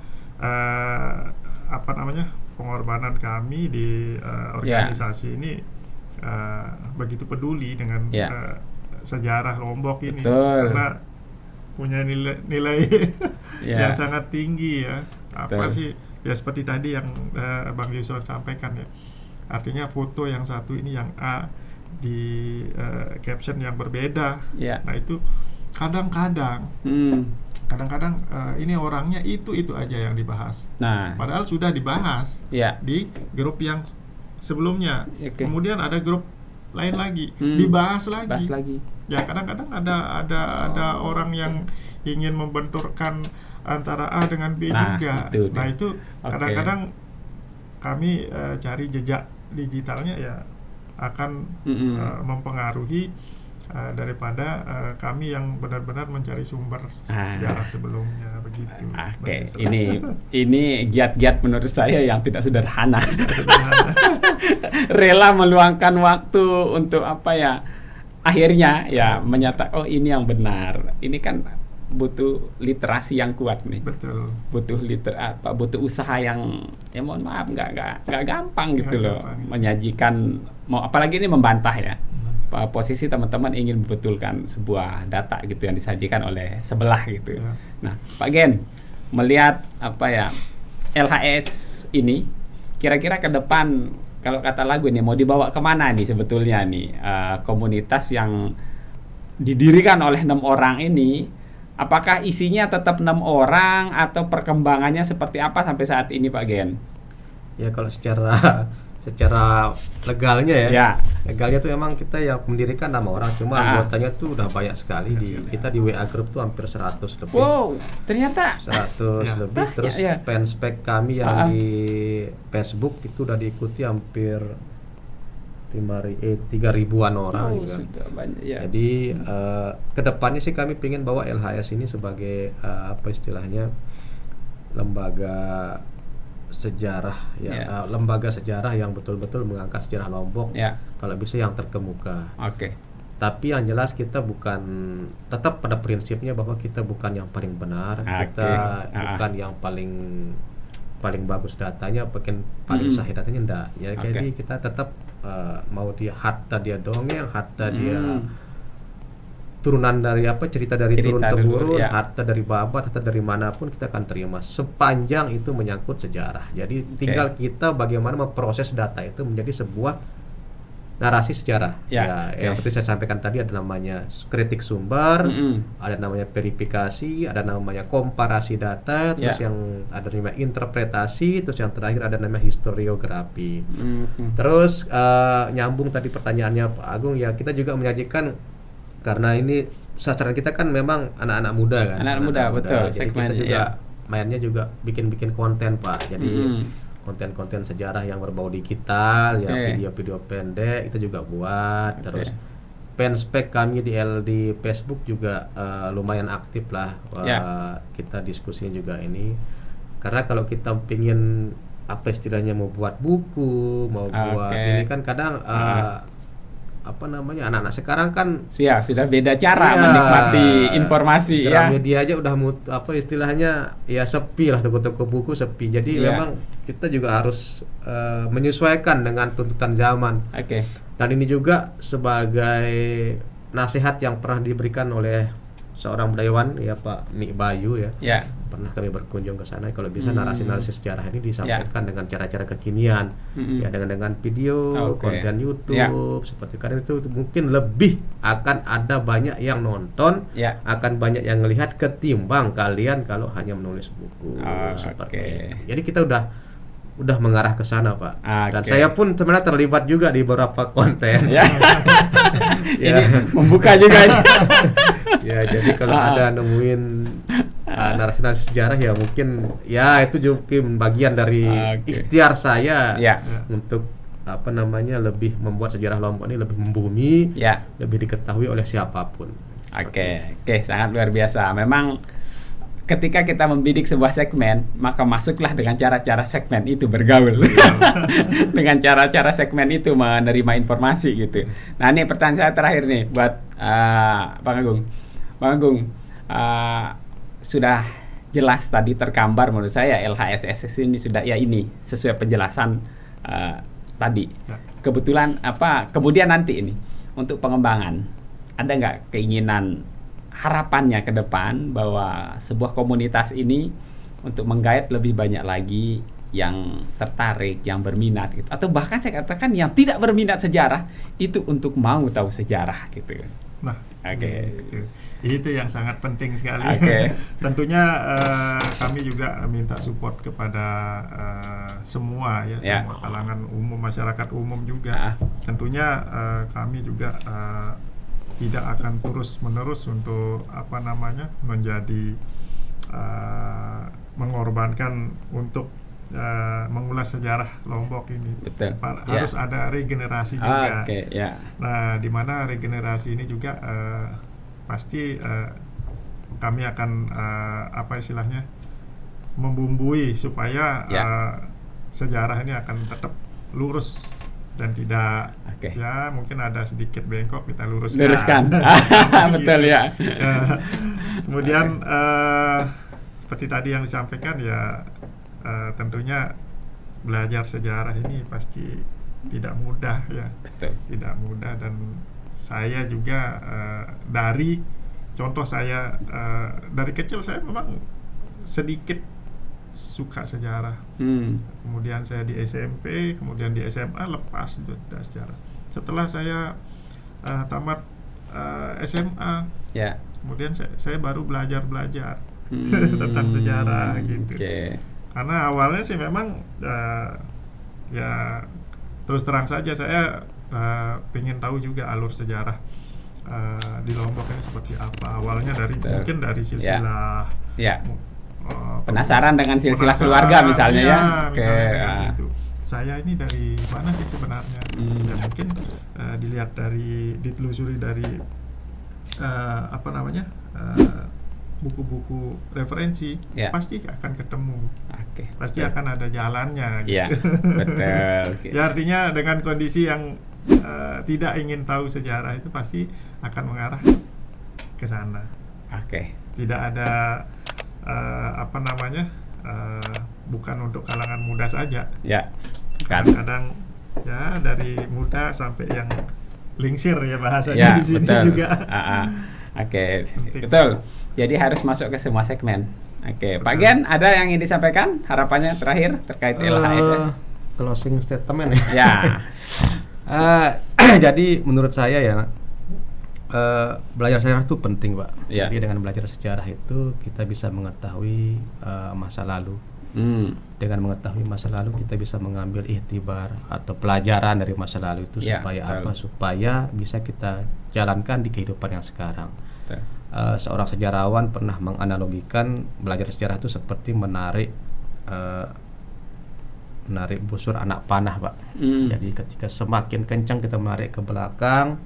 pengorbanan kami di organisasi ini begitu peduli dengan sejarah Lombok ini. Karena punya nilai yang sangat tinggi ya. Apa sih ya, seperti tadi yang Bang Yusuf sampaikan ya, artinya foto yang satu ini yang A di caption yang berbeda. Nah itu kadang-kadang ini orangnya itu aja yang dibahas. Padahal sudah dibahas di grup yang sebelumnya. Kemudian ada grup lain lagi dibahas lagi. Ya kadang-kadang ada orang yang ingin membenturkan antara A dengan B juga. Nah itu kadang-kadang kami cari jejak digitalnya ya akan mempengaruhi daripada kami yang benar-bear mencari sumber sejarah sebelumnya begitu. Ini giat-giat menurut saya yang tidak sederhana. Rela meluangkan waktu untuk akhirnya menyatakan ini yang benar. Ini kan butuh literasi yang kuat nih. Betul. Butuh usaha yang mohon maaf nggak gampang gitu loh. Menyajikan apalagi ini membantah ya. Posisi teman-teman ingin membetulkan sebuah data gitu yang disajikan oleh sebelah gitu. Nah, Pak Gen, melihat LHS ini kira-kira ke depan kalau kata lagu ini mau dibawa kemana nih sebetulnya nih komunitas yang didirikan oleh 6 orang ini, apakah isinya tetap 6 orang atau perkembangannya seperti apa sampai saat ini Pak Gen? Ya kalau secara legalnya legalnya tuh emang kita yang mendirikan 6 orang, cuma anggotanya tuh udah banyak sekali kita di WA group tuh hampir 100 lebih. Wow, ternyata 100 lebih. Terus fanspage kami yang di Facebook itu udah diikuti hampir 3.000-an orang juga. Jadi kedepannya sih kami ingin bawa LHS ini sebagai istilahnya lembaga sejarah lembaga sejarah yang betul-betul mengangkat sejarah Lombok, kalau bisa yang terkemuka. Tapi yang jelas kita tetap pada prinsipnya bahwa kita bukan yang paling benar, kita bukan yang paling bagus datanya, paling sahih datanya, enggak. Jadi kita tetap mau dia harta dia dongeng, harta dia turunan dari cerita dari turun temurun, harta dari babat, harta dari manapun kita akan terima sepanjang itu menyangkut sejarah. Jadi tinggal kita bagaimana memproses data itu menjadi sebuah narasi sejarah. Yang seperti saya sampaikan tadi, ada namanya kritik sumber, ada namanya verifikasi, ada namanya komparasi data, terus yang ada namanya interpretasi, terus yang terakhir ada namanya historiografi. Terus nyambung tadi pertanyaannya Pak Agung, kita juga menyajikan, karena ini sasaran kita kan memang anak-anak muda kan. Anak muda, betul. Jadi kita juga mainnya juga bikin konten Pak. Jadi konten-konten sejarah yang berbau digital, video-video pendek itu juga buat. Terus fanspage kami di Facebook juga lumayan aktif lah. Kita diskusinya juga ini. Karena kalau kita pingin istilahnya mau buat buku, mau buat ini kan kadang anak-anak sekarang kan sudah beda cara menikmati informasi media aja udah istilahnya sepi lah, toko-toko buku sepi. Jadi memang kita juga harus menyesuaikan dengan tuntutan zaman. Dan ini juga sebagai nasihat yang pernah diberikan oleh seorang budayawan ya Pak Nik Bayu ya. Pernah kami berkunjung ke sana. Kalau bisa narasi-narasi sejarah ini disampaikan dengan cara-cara kekinian, ya dengan video, konten YouTube seperti karena itu mungkin lebih akan ada banyak yang nonton, akan banyak yang melihat ketimbang kalian kalau hanya menulis buku seperti itu. Jadi kita udah mengarah ke sana Pak. Dan saya pun sebenarnya terlibat juga di beberapa konten. Ini membuka juga ini. Ya jadi kalau ada nemuin narasi-narasi sejarah ya mungkin ya itu juga bagian dari ikhtiar saya untuk lebih membuat sejarah Lombok ini lebih membumi, lebih diketahui oleh siapapun. Oke, sangat luar biasa. Memang ketika kita membidik sebuah segmen, maka masuklah dengan cara-cara segmen itu bergaul. Dengan cara-cara segmen itu menerima informasi gitu. Nah, ini pertanyaan saya terakhir nih buat Bang Agung. Bang Agung, sudah jelas tadi tergambar menurut saya LHSS ini sudah ini sesuai penjelasan tadi. Kebetulan kemudian nanti ini untuk pengembangan ada nggak keinginan harapannya ke depan bahwa sebuah komunitas ini untuk menggait lebih banyak lagi yang tertarik, yang berminat gitu, atau bahkan saya katakan yang tidak berminat sejarah itu untuk mau tahu sejarah gitu. Nah, itu yang sangat penting sekali. Tentunya kami juga minta support kepada semua semua kalangan umum, masyarakat umum juga. Tentunya kami juga tidak akan terus-menerus untuk menjadi mengorbankan untuk mengulas sejarah Lombok ini. Betul. Harus ada regenerasi juga. Nah, di mana regenerasi ini juga pasti kami akan membumbui supaya sejarah ini akan tetap lurus dan tidak mungkin ada sedikit bengkok kita luruskan. Betul ya. Kemudian seperti tadi yang disampaikan tentunya belajar sejarah ini pasti tidak mudah ya. Betul. Tidak mudah, dan saya juga dari kecil saya memang sedikit suka sejarah. Kemudian saya di SMP, kemudian di SMA lepas juga sejarah. Setelah saya tamat SMA, kemudian saya baru belajar tentang sejarah gitu. Karena awalnya sih memang terus terang saja saya pengen tahu juga alur sejarah di Lombok ini seperti apa. Awalnya mungkin dari silsilah. Penasaran dengan silsilah keluarga misalnya ya. Gitu. Saya ini dari mana sih sebenarnya? Ya mungkin ditelusuri dari buku-buku referensi, pasti akan ketemu. Pasti akan ada jalannya gitu. Betul. Ya artinya dengan kondisi yang tidak ingin tahu sejarah itu pasti akan mengarah ke sana. Tidak ada bukan untuk kalangan muda saja. Kadang-kadang dari muda sampai yang lingsir ya bahasanya di sini betul. Juga. Betul. Jadi harus masuk ke semua segmen. Pak Gian, ada yang ingin disampaikan harapannya terakhir terkait LHSS? Closing statement ya. Jadi menurut saya belajar sejarah itu penting Pak. Jadi dengan belajar sejarah itu kita bisa mengetahui masa lalu. Dengan mengetahui masa lalu kita bisa mengambil iktibar atau pelajaran dari masa lalu itu supaya bisa kita jalankan di kehidupan yang sekarang. Seorang sejarawan pernah menganalogikan belajar sejarah itu seperti menarik busur anak panah Pak. Jadi ketika semakin kencang kita menarik ke belakang,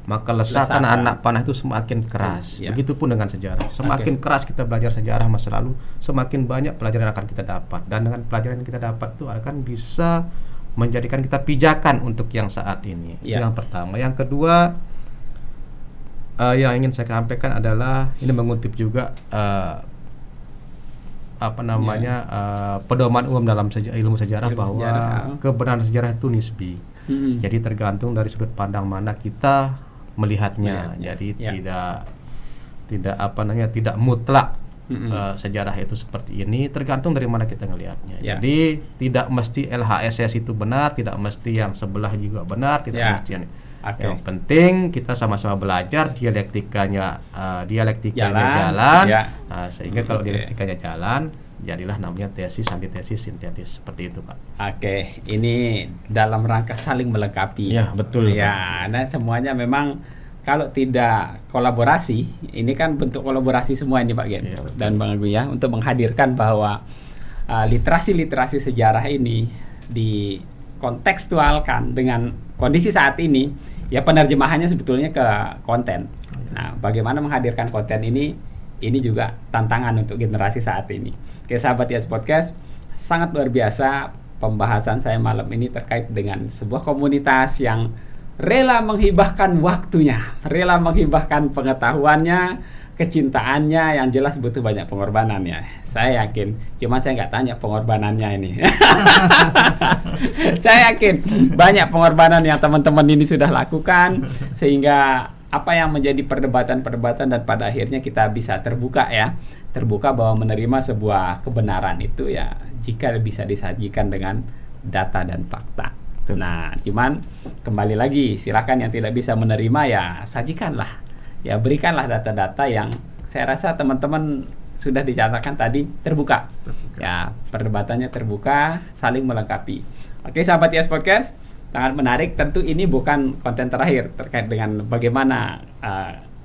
maka lesakan anak panah itu semakin keras. Begitupun dengan sejarah. Semakin keras kita belajar sejarah masa lalu, semakin banyak pelajaran yang akan kita dapat. Dan dengan pelajaran yang kita dapat itu akan bisa menjadikan kita pijakan untuk yang saat ini. Itu yang pertama. Yang kedua, yang ingin saya sampaikan adalah ini mengutip juga pedoman umum dalam ilmu sejarah bahwa kebenaran sejarah itu nisbi. Jadi tergantung dari sudut pandang mana kita melihatnya. Jadi tidak mutlak. Sejarah itu seperti ini, tergantung dari mana kita ngelihatnya. Jadi tidak mesti LHSS itu benar, tidak mesti yang sebelah juga benar, tidak mesti. Yang penting kita sama-sama belajar dialektikanya jalan. Sehingga kalau dialektikanya jalan, jadilah namanya tesis, antitesis, sintetis, seperti itu, Pak. Ini dalam rangka saling melengkapi. Ya, betul. Ya, nah semuanya memang kalau tidak kolaborasi, ini kan bentuk kolaborasi semua ini Pak Gen dan Bang Agung ya, untuk menghadirkan bahwa literasi sejarah ini dikontekstualkan dengan kondisi saat ini, ya penerjemahannya sebetulnya ke konten. Nah, bagaimana menghadirkan konten ini juga tantangan untuk generasi saat ini. Oke, sahabat YES Podcast, sangat luar biasa pembahasan saya malam ini terkait dengan sebuah komunitas yang rela menghibahkan waktunya, rela menghibahkan pengetahuannya, kecintaannya, yang jelas butuh banyak pengorbanan ya. Saya yakin, cuma saya nggak tanya pengorbanannya ini. Saya yakin banyak pengorbanan yang teman-teman ini sudah lakukan, sehingga apa yang menjadi perdebatan-perdebatan dan pada akhirnya kita bisa terbuka bahwa menerima sebuah kebenaran itu ya jika bisa disajikan dengan data dan fakta. Nah, cuman kembali lagi, silakan yang tidak bisa menerima ya sajikanlah, ya berikanlah data-data yang saya rasa teman-teman sudah dicatatkan tadi terbuka. Ya, perdebatannya terbuka, saling melengkapi. Oke, sahabat YES Podcast, sangat menarik. Tentu ini bukan konten terakhir terkait dengan bagaimana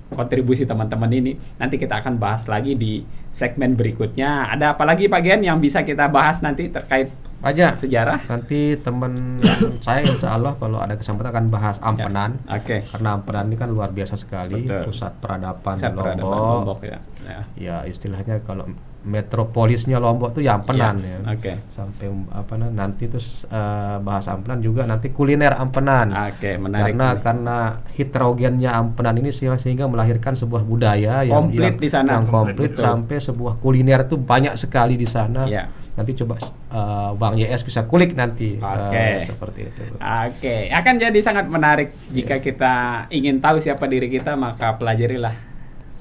kontribusi teman-teman ini. Nanti kita akan bahas lagi di segmen berikutnya. Ada apa lagi Pak Gen yang bisa kita bahas nanti terkait sejarah? Nanti teman saya insya Allah kalau ada kesempatan akan bahas Ampenan. Karena Ampenan ini kan luar biasa sekali. Pusat peradaban Lombok. Ya istilahnya kalau metropolisnya Lombok itu ya Ampenan sampai nanti terus bahas Ampenan juga, nanti kuliner Ampenan. Karena heterogennya Ampenan ini sehingga melahirkan sebuah budaya yang komplit di sana. Yang komplit sampai sebuah kuliner itu banyak sekali di sana. Nanti coba Bang YES bisa kulik nanti. Seperti itu. Akan jadi sangat menarik jika kita ingin tahu siapa diri kita, maka pelajarilah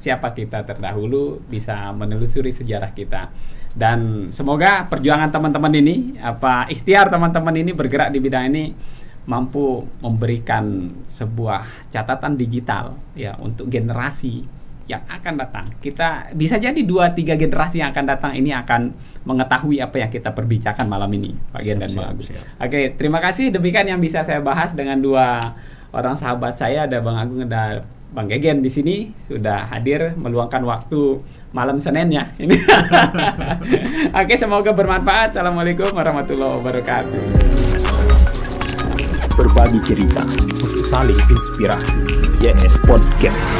siapa kita terdahulu, bisa menelusuri sejarah kita. Dan semoga perjuangan teman-teman ini, ikhtiar teman-teman ini bergerak di bidang ini mampu memberikan sebuah catatan digital ya untuk generasi yang akan datang. Kita bisa jadi 2-3 generasi yang akan datang ini akan mengetahui apa yang kita perbicarakan malam ini, Pak Gen dan Bang Agung. Terima kasih. Demikian yang bisa saya bahas dengan 2 orang sahabat saya, ada Bang Agung dan Bang Gegen di sini sudah hadir meluangkan waktu malam Senin ya. Ini. Semoga bermanfaat. Assalamualaikum warahmatullahi wabarakatuh. Berbagi cerita untuk saling inspirasi. YES Podcast.